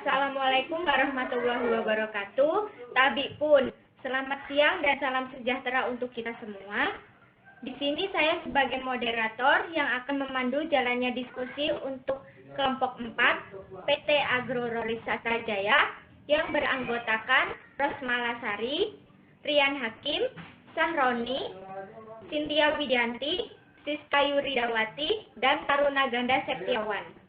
Assalamualaikum warahmatullahi wabarakatuh. Tabi pun, selamat siang dan salam sejahtera untuk kita semua. Di sini saya sebagai moderator yang akan memandu jalannya diskusi untuk kelompok 4 PT Agro Rorisata Jaya yang beranggotakan Rosmala Sari, Rian Hakim, Sahroni, Cynthia Widianti, Siska Yuridawati, dan Taruna Ganda Septiawan.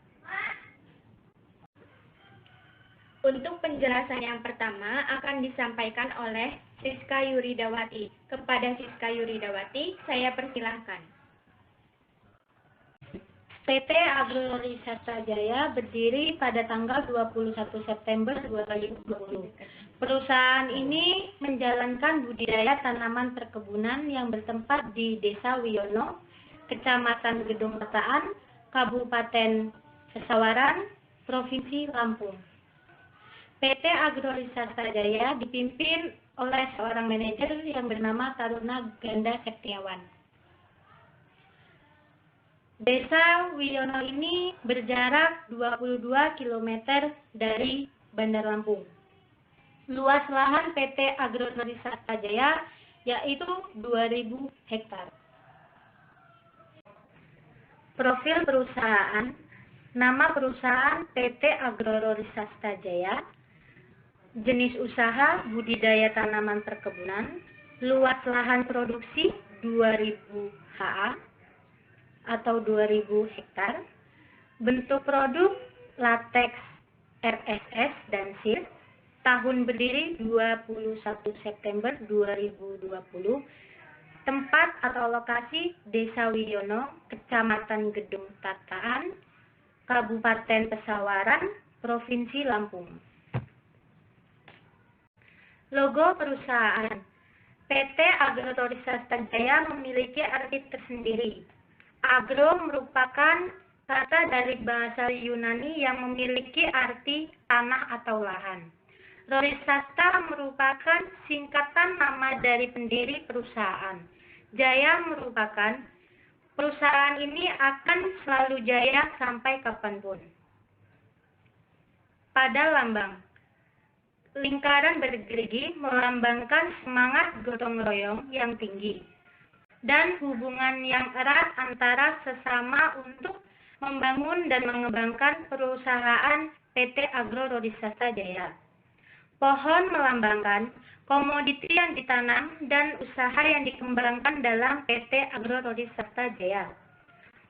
Untuk penjelasan yang pertama akan disampaikan oleh Siska Yuridawati. Kepada Siska Yuridawati, saya persilahkan. PT Agro Rorisata Jaya berdiri pada tanggal 21 September 2020. Perusahaan ini menjalankan budidaya tanaman perkebunan yang bertempat di Desa Wiono, Kecamatan Gedung Petaan, Kabupaten Pesawaran, Provinsi Lampung. PT Agro Rorisata Jaya dipimpin oleh seorang manajer yang bernama Taruna Ganda Septiawan. Desa Wiono ini berjarak 22 km dari Bandar Lampung. Luas lahan PT Agro Rorisata Jaya yaitu 2.000 hektar. Profil perusahaan, nama perusahaan PT Agro Rorisata Jaya, jenis usaha budidaya tanaman perkebunan, luas lahan produksi 2.000 ha atau 2.000 hektar, bentuk produk latex, RSS, dan SIR, tahun berdiri 21 September 2020, tempat atau lokasi Desa Wiono, Kecamatan Gedung Tataan, Kabupaten Pesawaran, Provinsi Lampung. Logo perusahaan PT Agro Rorisata Jaya memiliki arti tersendiri. Agro merupakan kata dari bahasa Yunani yang memiliki arti tanah atau lahan. Rorisata merupakan singkatan nama dari pendiri perusahaan. Jaya merupakan perusahaan ini akan selalu jaya sampai kapanpun. Pada lambang lingkaran bergerigi melambangkan semangat gotong royong yang tinggi dan hubungan yang erat antara sesama untuk membangun dan mengembangkan perusahaan PT Agro Rorisata Jaya. Pohon melambangkan komoditi yang ditanam dan usaha yang dikembangkan dalam PT Agro Rorisata Jaya.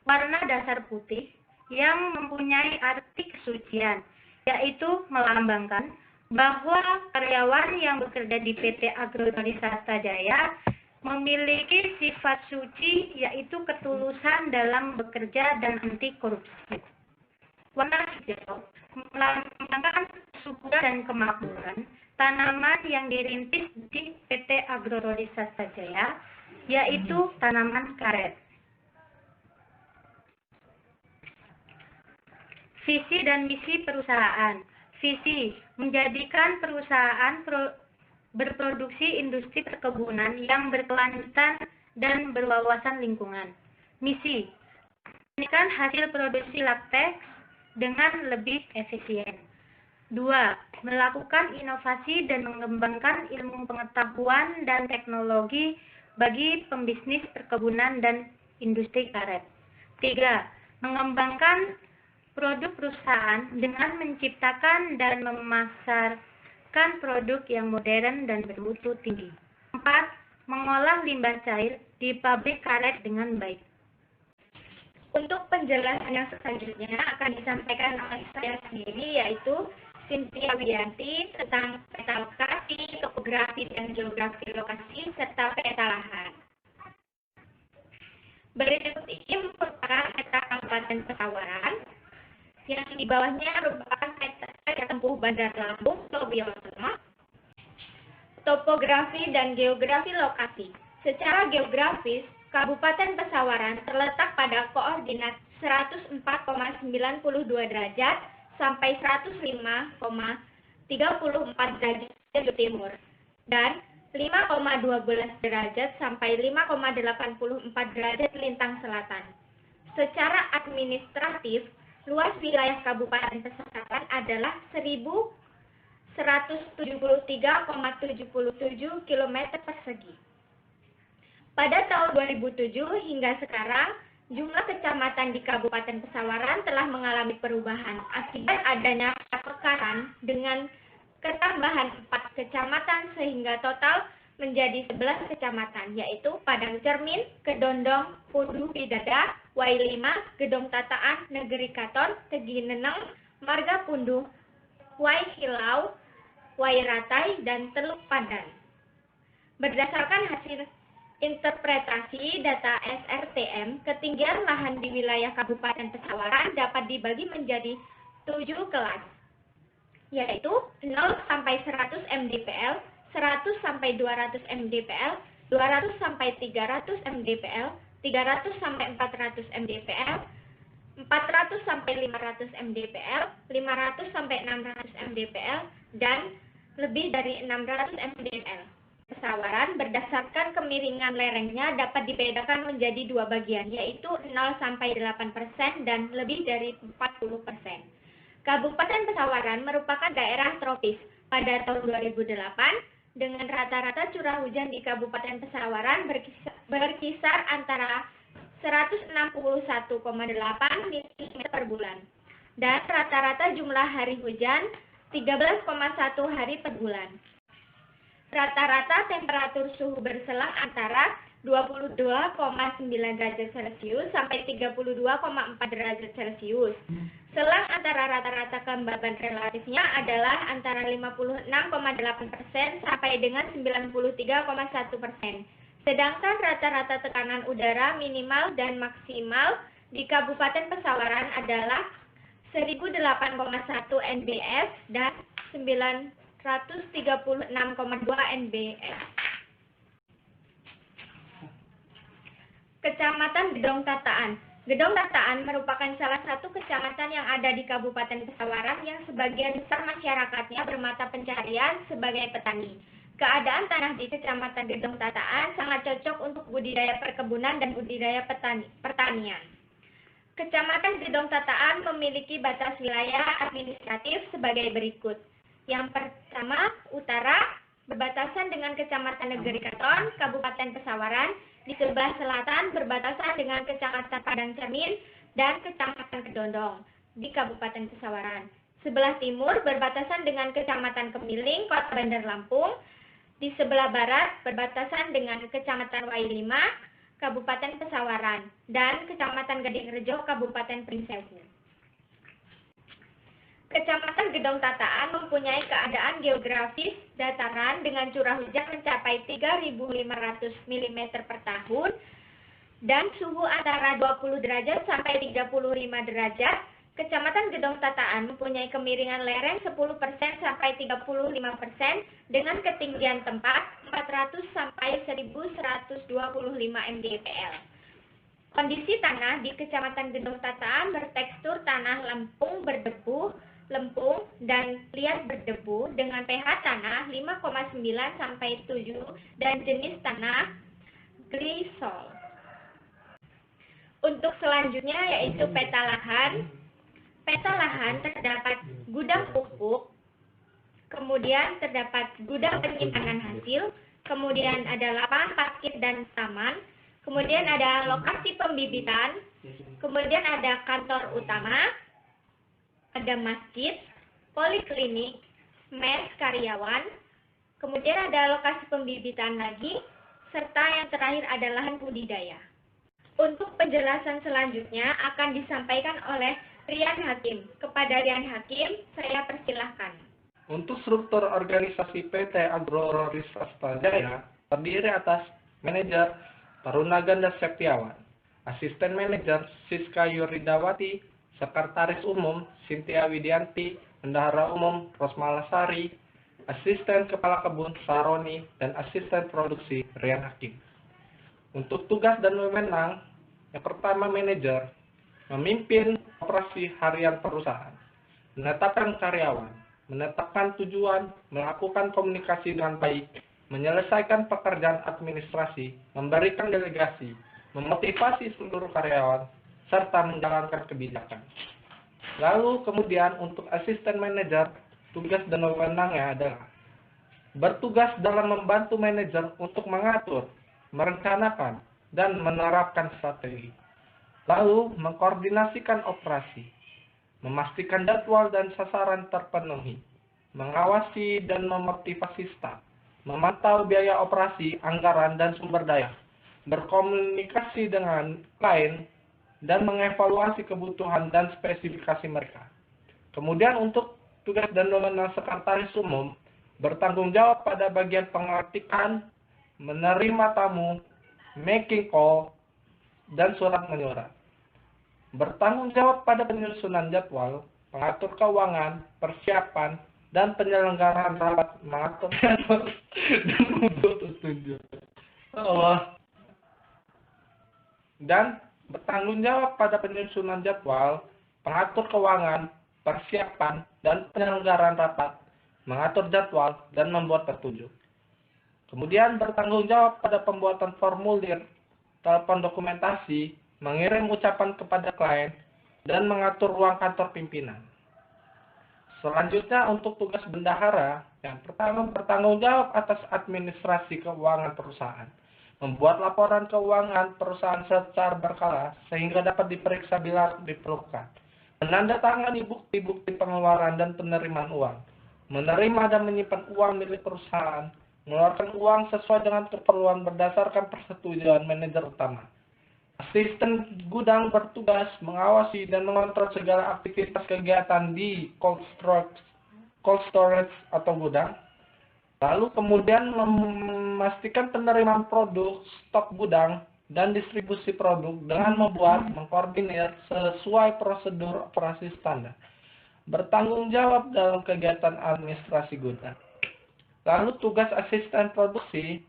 Warna dasar putih yang mempunyai arti kesucian, yaitu melambangkan bahwa karyawan yang bekerja di PT Agro Rorisata Jaya memiliki sifat suci, yaitu ketulusan dalam bekerja dan anti korupsi. Warna hijau melambangkan kesuburan dan kemakmuran tanaman yang dirintis di PT Agro Rorisata Jaya, yaitu tanaman karet. Visi dan misi perusahaan. Visi, menjadikan perusahaan berproduksi industri perkebunan yang berkelanjutan dan berwawasan lingkungan. Misi, meningkatkan hasil produksi latex dengan lebih efisien. 2. Melakukan inovasi dan mengembangkan ilmu pengetahuan dan teknologi bagi pembisnis perkebunan dan industri karet. 3. Mengembangkan produk perusahaan dengan menciptakan dan memasarkan produk yang modern dan bermutu tinggi. 4. Mengolah limbah cair di pabrik karet dengan baik. Untuk penjelasan yang selanjutnya akan disampaikan oleh saya sendiri, yaitu Cynthia Widianti, tentang peta lokasi, topografi dan geografi lokasi, serta peta lahan. Berikut ini merupakan peta Kabupaten Pesawaran, yang di bawahnya merupakan peta tempuh Bandar Lampung, Tobiono, topografi dan geografi lokasi. Secara geografis, Kabupaten Pesawaran terletak pada koordinat 104,92 derajat sampai 105,34 derajat timur dan 5,12 derajat sampai 5,84 derajat lintang selatan. Secara administratif, luas wilayah Kabupaten Pesawaran adalah 1.173,77 km persegi. Pada tahun 2007 hingga sekarang, jumlah kecamatan di Kabupaten Pesawaran telah mengalami perubahan akibat adanya pemekaran dengan ketambahan 4 kecamatan sehingga total menjadi 11 kecamatan, yaitu Padang Cermin, Kedondong, Punduh Bidada, Wailima, Gedong Tataan, Negeri Katon, Tegi Neneng, Marga Punduh, Wai Hilau, Wai Ratai, dan Teluk Padan. Berdasarkan hasil interpretasi data SRTM, ketinggian lahan di wilayah Kabupaten Pesawaran dapat dibagi menjadi 7 kelas, yaitu 0 sampai 100 mdpl, 100 sampai 200 mdpl, 200 sampai 300 mdpl, 300 sampai 400 mdpl, 400 sampai 500 mdpl, 500 sampai 600 mdpl, dan lebih dari 600 mdpl. Pesawaran berdasarkan kemiringan lerengnya dapat dibedakan menjadi 2 bagian, yaitu 0 sampai 8% dan lebih dari 40%. Kabupaten Pesawaran merupakan daerah tropis pada tahun 2008 dengan rata-rata curah hujan di Kabupaten Pesawaran berkisar antara 161,8 mm per bulan dan rata-rata jumlah hari hujan 13,1 hari per bulan. Rata-rata temperatur suhu berselang antara 22,9 derajat Celcius sampai 32,4 derajat Celcius. Selang antara rata-rata kelembaban relatifnya adalah antara 56,8% sampai dengan 93,1%. Sedangkan rata-rata tekanan udara minimal dan maksimal di Kabupaten Pesawaran adalah 1008,1 NBS dan 936,2 NBS. Kecamatan Gedong Tataan. Gedong Tataan merupakan salah satu kecamatan yang ada di Kabupaten Pesawaran yang sebagian besar masyarakatnya bermata pencarian sebagai petani. Keadaan tanah di Kecamatan Gedong Tataan sangat cocok untuk budidaya perkebunan dan budidaya pertanian. Kecamatan Gedong Tataan memiliki batas wilayah administratif sebagai berikut. Yang pertama, utara, berbatasan dengan Kecamatan Negeri Katon, Kabupaten Pesawaran. Di sebelah selatan berbatasan dengan Kecamatan Padang Cermin dan Kecamatan Kedondong di Kabupaten Pesawaran. Sebelah timur berbatasan dengan Kecamatan Kemiling, Kota Bandar Lampung. Di sebelah barat berbatasan dengan Kecamatan Wailima, Kabupaten Pesawaran, dan Kecamatan Gading Rejo, Kabupaten Pringsewu. Kecamatan Gedong Tataan mempunyai keadaan geografis dataran dengan curah hujan mencapai 3.500 mm per tahun dan suhu antara 20 derajat sampai 35 derajat. Kecamatan Gedong Tataan mempunyai kemiringan lereng 10% sampai 35% dengan ketinggian tempat 400 sampai 1.125 mdpl. Kondisi tanah di Kecamatan Gedong Tataan bertekstur tanah lempung dan liat berdebu dengan pH tanah 5,9 sampai 7 dan jenis tanah glisol. Untuk selanjutnya yaitu peta lahan. Peta lahan terdapat gudang pupuk, kemudian terdapat gudang penyimpanan hasil, kemudian ada lapangan parkir dan taman, kemudian ada lokasi pembibitan, kemudian ada kantor utama, ada masjid, poliklinik, mes karyawan, kemudian ada lokasi pembibitan lagi, serta yang terakhir ada lahan budidaya. Untuk penjelasan selanjutnya akan disampaikan oleh Rian Hakim. Kepada Rian Hakim, saya persilahkan. Untuk struktur organisasi PT Agroris Swasta Jaya terdiri atas manajer Taruna Ganda Septiawan, asisten manajer Siska Yuridawati, sekretaris umum Sintia Widianti, bendahara umum Rosmalasari, asisten kepala kebun Saroni, dan asisten produksi Rian Hakim. Untuk tugas dan wewenang, yang pertama manajer memimpin operasi harian perusahaan, menetapkan karyawan, menetapkan tujuan, melakukan komunikasi dengan baik, menyelesaikan pekerjaan administrasi, memberikan delegasi, memotivasi seluruh karyawan, serta menjalankan kebijakan. Lalu kemudian untuk asisten manajer, tugas dan wewenangnya adalah bertugas dalam membantu manajer untuk mengatur, merencanakan, dan menerapkan strategi. Lalu mengkoordinasikan operasi, memastikan jadwal dan sasaran terpenuhi, mengawasi dan memotivasi staf, memantau biaya operasi, anggaran, dan sumber daya, berkomunikasi dengan klien, dan mengevaluasi kebutuhan dan spesifikasi mereka. Kemudian untuk tugas dan wewenang sekretaris umum, bertanggung jawab pada bagian pengetikan, menerima tamu, making call, dan surat menyurat. Bertanggung jawab pada penyusunan jadwal, pengatur keuangan, persiapan, dan penyelenggaraan rapat, mengatur jadwal, dan membuat petunjuk. Allah. Dan bertanggung jawab pada penyusunan jadwal, pengatur keuangan, persiapan, dan penyelenggaraan rapat, mengatur jadwal, dan membuat petunjuk. Kemudian bertanggung jawab pada pembuatan formulir, telepon dokumentasi, mengirim ucapan kepada klien, dan mengatur ruang kantor pimpinan. Selanjutnya untuk tugas bendahara, yang pertama bertanggung jawab atas administrasi keuangan perusahaan, membuat laporan keuangan perusahaan secara berkala sehingga dapat diperiksa bila diperlukan, menandatangani bukti-bukti pengeluaran dan penerimaan uang, menerima dan menyimpan uang milik perusahaan, mengeluarkan uang sesuai dengan keperluan berdasarkan persetujuan manajer utama. Asisten gudang bertugas mengawasi dan mengontrol segala aktivitas kegiatan di cold storage atau gudang. Lalu kemudian memastikan penerimaan produk, stok gudang, dan distribusi produk dengan membuat, mengkoordinir sesuai prosedur operasi standar. Bertanggung jawab dalam kegiatan administrasi gudang. Lalu tugas asisten produksi,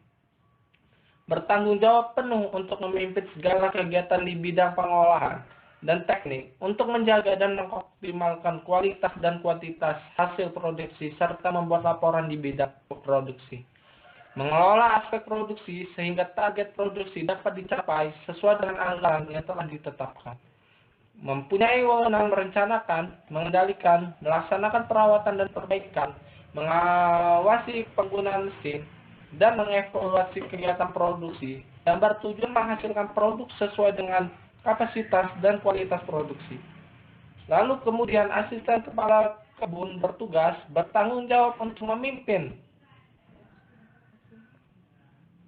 bertanggung jawab penuh untuk memimpin segala kegiatan di bidang pengolahan dan teknik untuk menjaga dan mengoptimalkan kualitas dan kuantitas hasil produksi serta membuat laporan di bidang produksi. Mengelola aspek produksi sehingga target produksi dapat dicapai sesuai dengan anggaran yang telah ditetapkan. Mempunyai wewenang merencanakan, mengendalikan, melaksanakan perawatan dan perbaikan, mengawasi penggunaan mesin, dan mengevaluasi kegiatan produksi yang bertujuan menghasilkan produk sesuai dengan kapasitas dan kualitas produksi. Lalu kemudian asisten kepala kebun bertugas bertanggung jawab untuk memimpin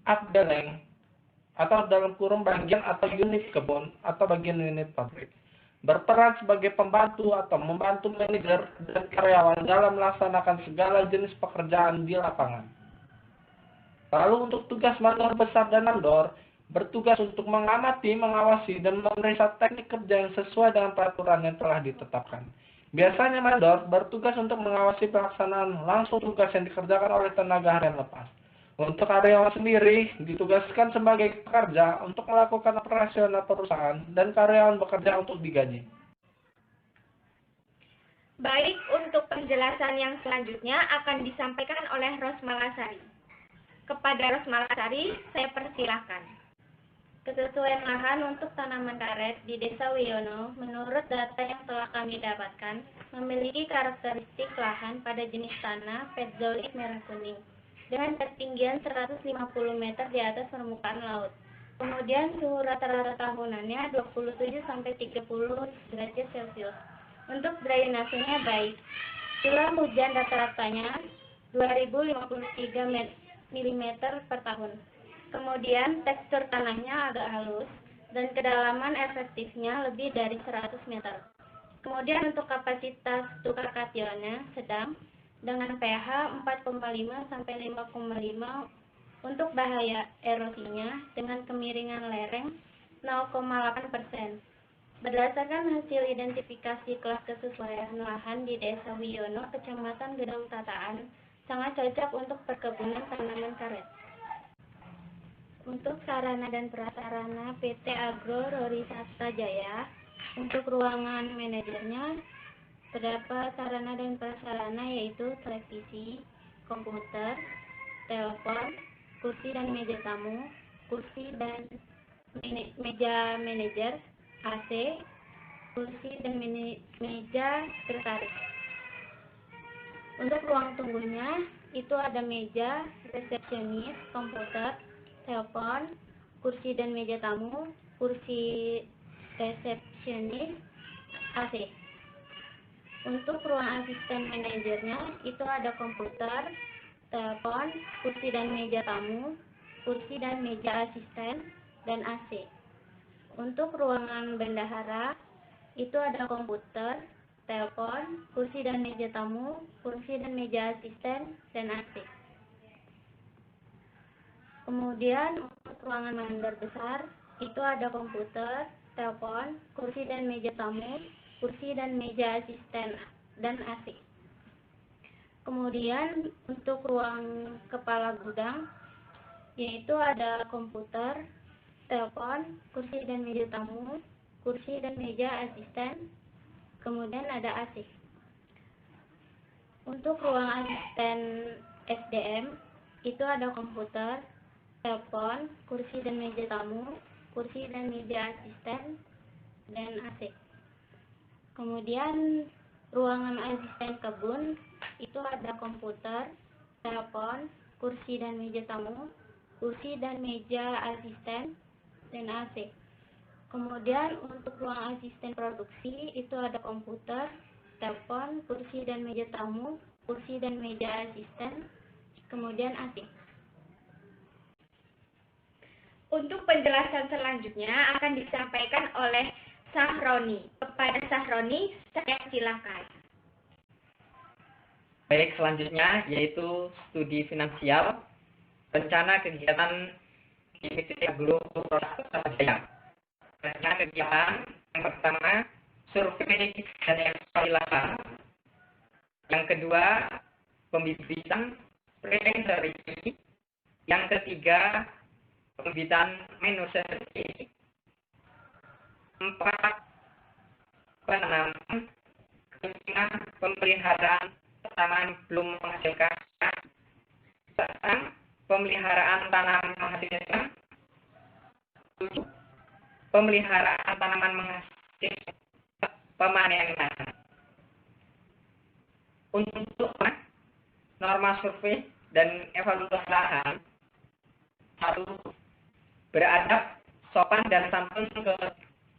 updeling atau dalam kurung bagian atau unit kebun atau bagian unit pabrik. Berperan sebagai pembantu atau membantu manajer dan karyawan dalam melaksanakan segala jenis pekerjaan di lapangan. Lalu untuk tugas mandor besar dan mandor, bertugas untuk mengamati, mengawasi, dan memeriksa teknik kerja yang sesuai dengan peraturan yang telah ditetapkan. Biasanya mandor bertugas untuk mengawasi pelaksanaan langsung tugas yang dikerjakan oleh tenaga harian lepas. Untuk karyawan sendiri, ditugaskan sebagai pekerja untuk melakukan operasional perusahaan dan karyawan bekerja untuk digaji. Baik, untuk penjelasan yang selanjutnya akan disampaikan oleh Rosmalasari. Kepada Rosmalasari, saya persilahkan. Kesesuaian lahan untuk tanaman karet di Desa Wiono, menurut data yang telah kami dapatkan, memiliki karakteristik lahan pada jenis tanah petzolit merah kuning, dengan ketinggian 150 meter di atas permukaan laut. Kemudian suhu rata-rata tahunannya 27-30 derajat Celcius. Untuk drainasenya baik. Curah hujan rata-ratanya 2053 mm per tahun. Kemudian tekstur tanahnya agak halus dan kedalaman efektifnya lebih dari 100 meter. Kemudian untuk kapasitas tukar kationnya sedang dengan pH 4,5 sampai 5,5. Untuk bahaya erosinya dengan kemiringan lereng 0,8%. Berdasarkan hasil identifikasi kelas kesesuaian lahan di Desa Wiono, Kecamatan Gedong Tataan, sangat cocok untuk perkebunan tanaman karet. Untuk sarana dan prasarana PT Agro Rori Sasta Jaya, untuk ruangan manajernya terdapat sarana dan prasarana yaitu televisi, komputer, telepon, kursi dan meja tamu, kursi dan meja manajer, AC, kursi dan meja sekretaris. Untuk ruang tunggunya itu ada meja, resepsionis, komputer, telepon, kursi dan meja tamu, kursi resepsionis, AC. Untuk ruang asisten manajernya itu ada komputer, telepon, kursi dan meja tamu, kursi dan meja asisten, dan AC. Untuk ruangan bendahara itu ada komputer, telepon, kursi dan meja tamu, kursi dan meja asisten, dan AC. Kemudian untuk ruangan mandor besar itu ada komputer, telepon, kursi dan meja tamu, kursi dan meja asisten, dan AC. Kemudian untuk ruang kepala gudang yaitu ada komputer, telepon, kursi dan meja tamu, kursi dan meja asisten, kemudian ada AC. Untuk ruang asisten SDM itu ada komputer, telepon, kursi dan meja tamu, kursi dan meja asisten, dan AC. Kemudian ruangan asisten kebun itu ada komputer, telepon, kursi dan meja tamu, kursi dan meja asisten, dan AC. Kemudian untuk ruang asisten produksi itu ada komputer, telepon, kursi dan meja tamu, kursi dan meja asisten, kemudian AC. Untuk penjelasan selanjutnya akan disampaikan oleh Sahroni. Kepada Sahroni, saya silakan. Baik, selanjutnya yaitu studi finansial, rencana kegiatan divisi Agroraspatajaya. Rencana kegiatan yang pertama, survei dan evaluasi. Yang kedua, pembibitan pre-nursery. Yang ketiga, pembibitan nursery. 4. Penanaman, pemeliharaan tanaman belum menghasilkan. Pemeliharaan tanaman menghasilkan. 7. Pemeliharaan tanaman menghasilkan pemanenan. Untuk norma survei dan evaluasi lahan. 1. Beradab, sopan dan santun ke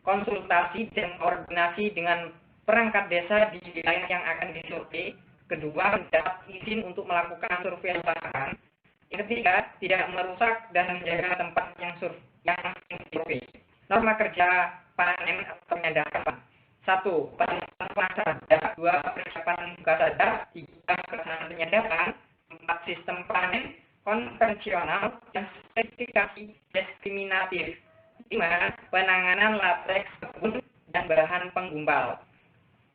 konsultasi dan koordinasi dengan perangkat desa di wilayah yang akan disurvei. Kedua, mendapat izin untuk melakukan survei lahan. Yang ketiga, tidak merusak dan menjaga tempat yang disurvei. Norma kerja panen atau penyadapan. 1. Penetapan saja. 2. Persiapan buka saja. 3. Pelaksanaan penyadapan. 4. Sistem panen konvensional dan spesifikasi diskriminatif. 5. Penanganan latex kebun dan bahan penggumpal.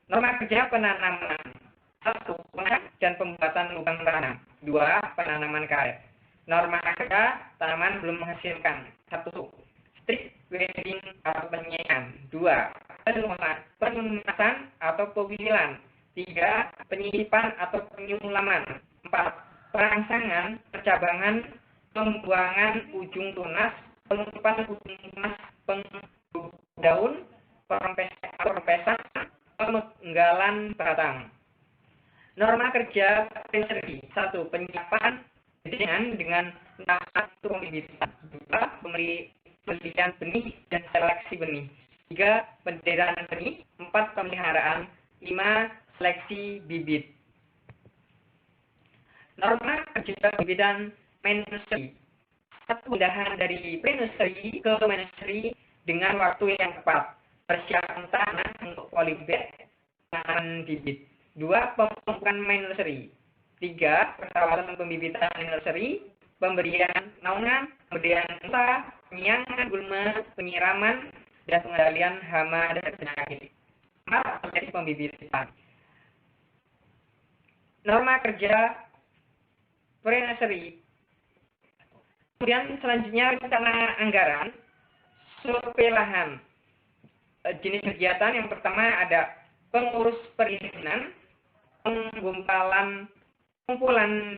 Norma kerja penanaman. 1. Penanam dan pembuatan lubang tanam. 2. Penanaman karet. Norma kerja tanaman belum menghasilkan. 1. Strict weeding atau penyiraman. 2. Pelunasan atau pewilan. 3. Penyisipan atau penyulaman. 4. Perangsangan, percabangan, pembuangan ujung tunas, penutupan ujung tunas, daun, perempesan, pemenggalan batang. Norma kerja nursery. 1. Penyiapan dengan tahap pembibitan. 2. Pembelian benih dan seleksi benih. 3. Pendedahan benih. 4. Pemeliharaan. 5. Seleksi bibit. Norma kerja pembibitan nursery. 1. Pindahan dari pre-nursery ke nursery dengan waktu yang tepat. Persiapan tanah untuk polybag tanaman bibit. 2. Pemupukan nursery. 3. Perawatan pembibitan nursery. Pemberian naungan, pemberian usaha, penyiangan gulma, penyiraman, dan pengendalian hama dan penyakit. 4. Strategi pembibitan. Norma kerja pre-nursery. Kemudian selanjutnya rencana anggaran, survei lahan. Jenis kegiatan yang pertama ada pengurus perizinan, pengumpulan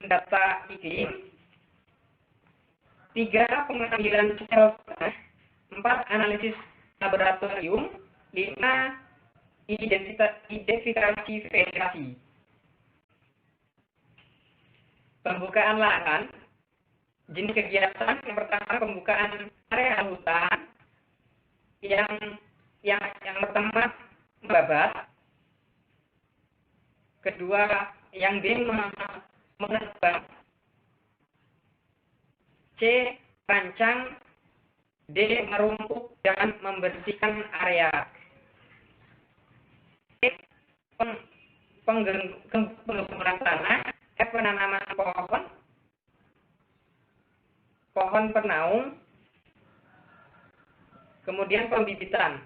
data iklim. 3. Pengambilan sampel tanah. 4. Analisis laboratorium. 5. identifikasi vegetasi. Pembukaan lahan, jenis kegiatan yang pertama pembukaan area hutan, yang pertama membabat, kedua yang B menebang, C rancang, D merumput dan membersihkan area, E penggemburan tanah, F penanaman pohon penaung, kemudian pembibitan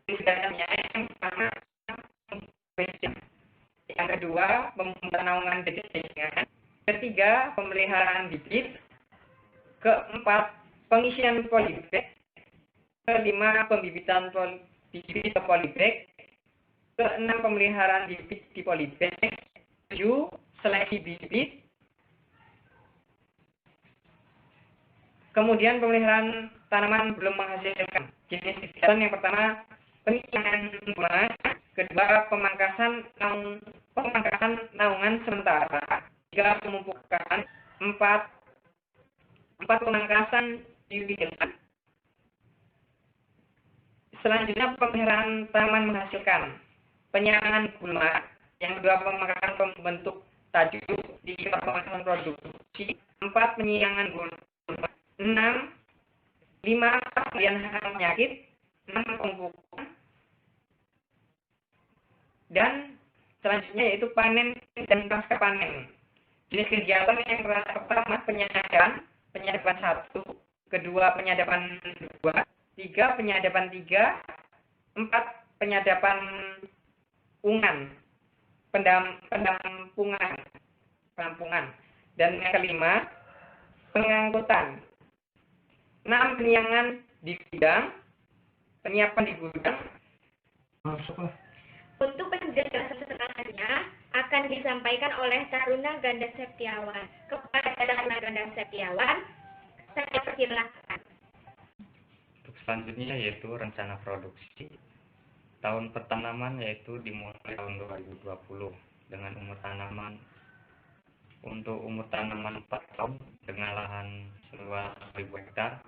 istilahnya yang pertama yang kedua penaungan bedengan, ketiga pemeliharaan bibit, keempat pengisian polybag, kelima pembibitan bibit ke polybag, keenam pemeliharaan bibit di polybag, tujuh seleksi bibit, kemudian pemeliharaan tanaman belum menghasilkan. Jenis kegiatan yang pertama penyiangan bunga, kedua pemangkasan naungan sementara, tiga pemupukan, empat pemangkasan bibitan. Selanjutnya pemeliharaan tanaman menghasilkan, penyiangan gulma, yang kedua pemangkasan pembentuk tajuk di pemangkasan produksi, empat penyiangan gulma, 5 pemberian penyakit, 6 pemupukan, dan selanjutnya yaitu panen dan pasca panen. Jenis kegiatan yang pertama penyadapan 1, kedua penyadapan 2, 3 penyadapan 3, 4 penyadapan penampungan, dan yang kelima pengangkutan. 6 penyiangan di gudang, penyiapan di gudang. Masuklah. Untuk penjelasan setelahnya akan disampaikan oleh Taruna Ganda Septiawan. Kepada Taruna Ganda Septiawan, saya persilahkan. Untuk selanjutnya yaitu rencana produksi. Tahun pertanaman yaitu dimulai tahun 2020 dengan umur tanaman. Untuk umur tanaman 4 tahun dengan lahan seluas 1000 hektar,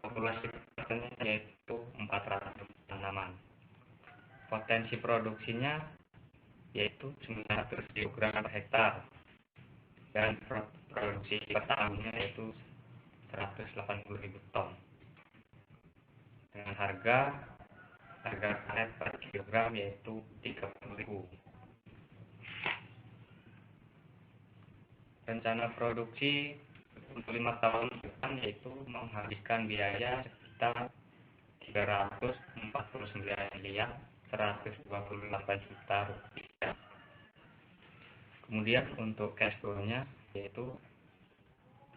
populasi pesertanya yaitu 400 tanaman. Potensi produksinya yaitu 900 kg per hektar dan produksi per tahunnya yaitu 180.000 ton. Dengan harga karet per kilogram yaitu 30.000. Rencana produksi untuk 5 tahun depan yaitu menghabiskan biaya sekitar 349.128 juta rupiah. Kemudian untuk cash flow-nya yaitu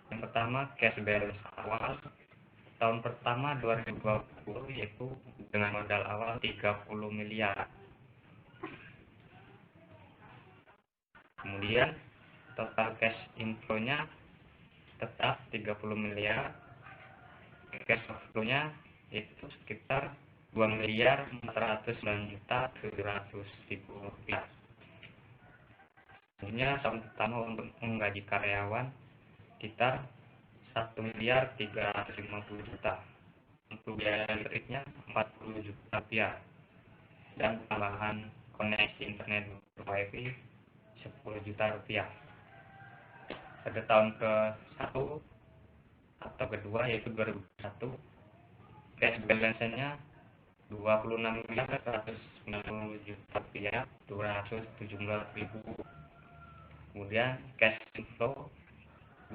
yang pertama cash balance awal tahun pertama 2020 yaitu dengan modal awal 30 miliar. Kemudian total cash inflow-nya tetap 30 miliar. Cash outflow-nya itu sekitar 2.409.700.000 rupiah. Sebenarnya tahun pertama untuk menggaji karyawan sekitar 1.350.000.000. Untuk biaya listriknya 40 juta rupiah dan tambahan koneksi internet wifi 10 juta rupiah. Pada tahun ke-1 atau kedua yaitu 2021, cash balance-nya 26.190 juta rupiah 217.000. Kemudian cash inflow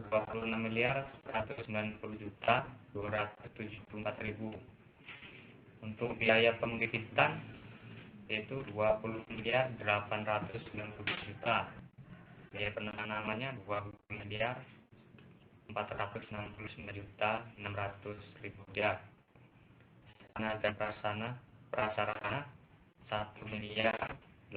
26.190 juta 274.000. Untuk biaya pembibitan yaitu 20.890 juta. Biaya penanamannya 20.469 juta 600.000 rupiah. Sarana dan prasarana 1.840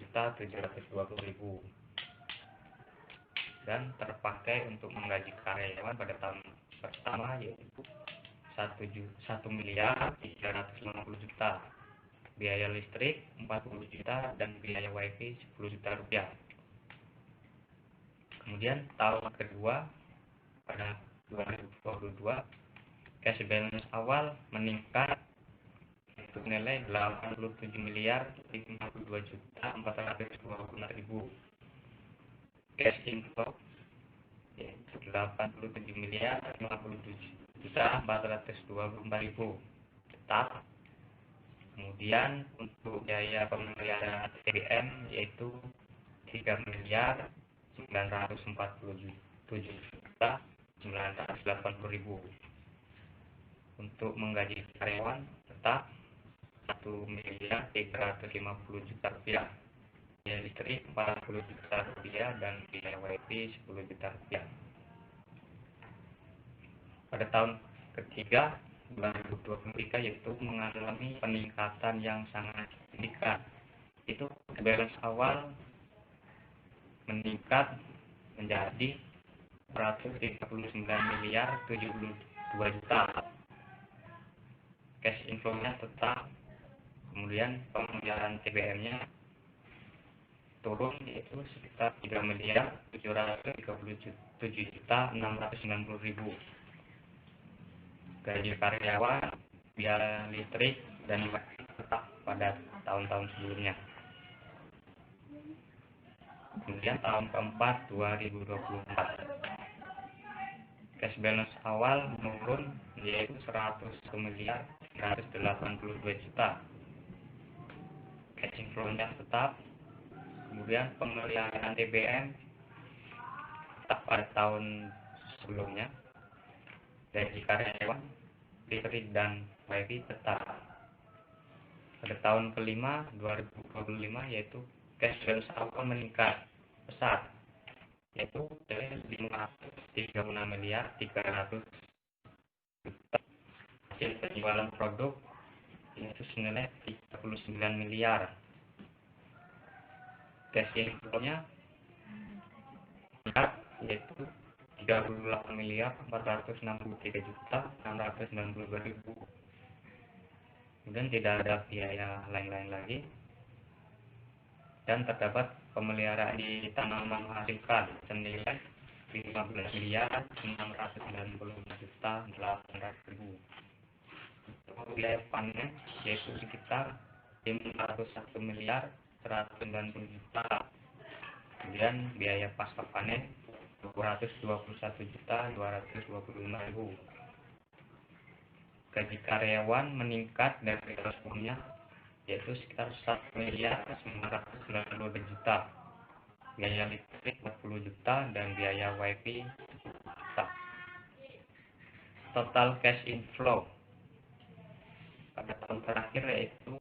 juta 720.000. Dan terpakai untuk menggaji karyawan pada tahun pertama yaitu 1.350.000.000, biaya listrik 40 juta, dan biaya wifi 10 juta rupiah. Kemudian tahun kedua pada 2022, cash balance awal meningkat untuk nilai 87.052.426.000. Cash inflow yaitu 87.057.424.000 tetap. Kemudian untuk biaya pemeliharaan TBM yaitu 3.947.980.000. Untuk menggaji karyawan tetap 1.350.000.000 rupiah, biaya listrik 40 juta rupiah, dan biaya wifi 10 juta rupiah. Pada tahun ketiga 2023 yaitu mengalami peningkatan yang sangat signifikan. Itu balance awal meningkat menjadi 139.072.000.000. Cash inflow-nya tetap. Kemudian pemeliharaan TBM-nya turun yaitu sekitar 3.737.690.000. Gaji karyawan, biaya listrik, dan wifi tetap pada tahun-tahun sebelumnya. Kemudian tahun keempat 2024, cash balance awal menurun yaitu 100.182.000.000. Cash inflow-nya tetap. Kemudian pemeliharaan TBM tetap pada tahun sebelumnya. Gaji karyawan, listrik, dan wifi tetap. Pada tahun kelima 2025 yaitu cash balance awal meningkat pesat yaitu dari 536.300.000.000 hasil penjualan produk yaitu senilai 39 miliar. Cash inflow-nya meningkat yaitu 38.463.692.000. Kemudian tidak ada biaya lain-lain lagi, dan terdapat pemeliharaan di tanaman menghasilkan senilai 15.695.800.000. Untuk biaya panen yaitu sekitar 501.190.000.000. Kemudian biaya pasca panen 221.225.000. Gaji karyawan meningkat dari tahun sebelumnya yaitu sekitar 1.992.000.000. Biaya listrik 40 juta dan biaya wifi 10 juta. Total cash inflow pada tahun terakhir yaitu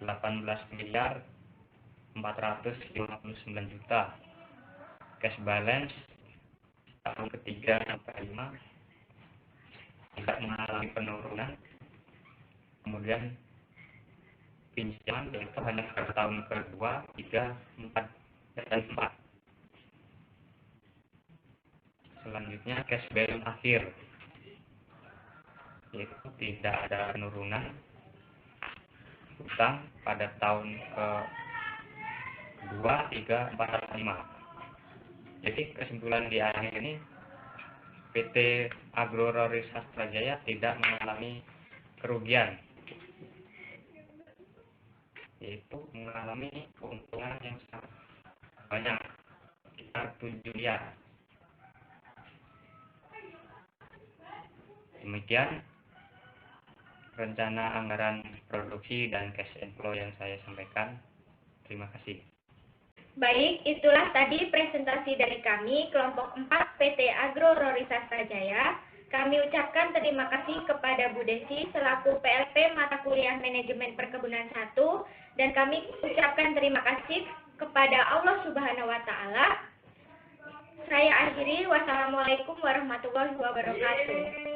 18.459.000.000. Cash balance tahun ketiga sampai 5 tidak mengalami penurunan. Kemudian pinjaman yaitu hanya pada tahun kedua, 3, 4, dan 4. Selanjutnya cash balance akhir yaitu tidak ada penurunan. Utang pada tahun kedua, 3, 4, dan 5. Jadi kesimpulan di akhir ini, PT Agrorori Sastra Jaya tidak mengalami kerugian, yaitu mengalami keuntungan yang sangat banyak, sekitar 7 miliar. Demikian rencana anggaran produksi dan cash inflow yang saya sampaikan. Terima kasih. Baik, itulah tadi presentasi dari kami, kelompok 4 PT Agrorori Sastra Jaya. Kami ucapkan terima kasih kepada Bu Desi selaku PLP Mata Kuliah Manajemen Perkebunan 1, dan kami ucapkan terima kasih kepada Allah Subhanahu wa Ta'ala. Saya akhiri, wassalamualaikum warahmatullahi wabarakatuh.